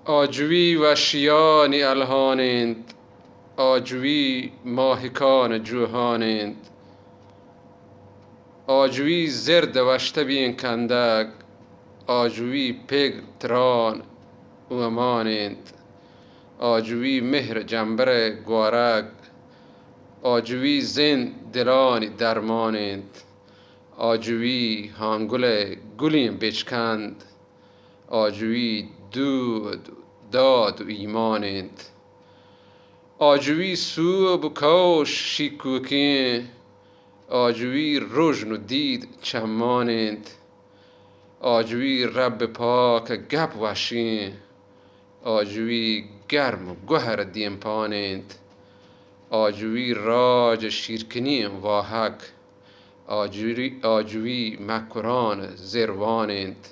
آجوی وحشیانی الهانند، آجوی ماهکان جوهانند. آجوی زرد وشته بین کندک، آجوی پگل تران و امانند. آجوی مهر جنبر گوارگ، آجوی زین دلانی درمانند. آجوی هانگل گلیم بچکند، آجوی دود داد و ایمانند. آجوی سوب و کوش شیکوکین، آجوی روژن و دید چمانند. آجوی رب پاک گپ وشین، آجوی گرم و گوهر دیمپانند. آجوی راج شیرکنی واهک، آجوی مکران زروانند.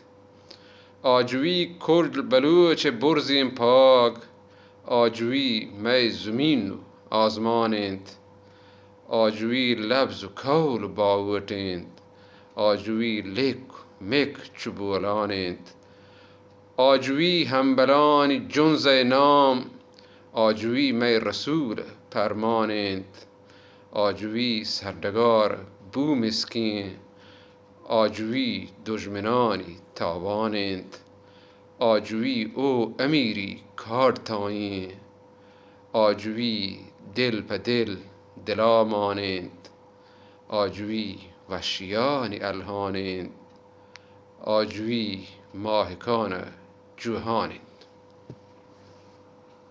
آجوی کرد بلوچ برزیم پاک، آجوی می زمین و آزمانند. آجوی لبز و کول باوتند، آجوی لک مک چوبولانند. آجوی همبلانی جنز نام، آجوی می رسول فرمانند. آجوی سردگار بو مسکین، آجوی دژمنانی تاوانند. آجوی او امیری کارتاین، آجوی دل به دل دلا مانند. آجوی وحشیانی الهانند، آجوی ماهکان جوهانند.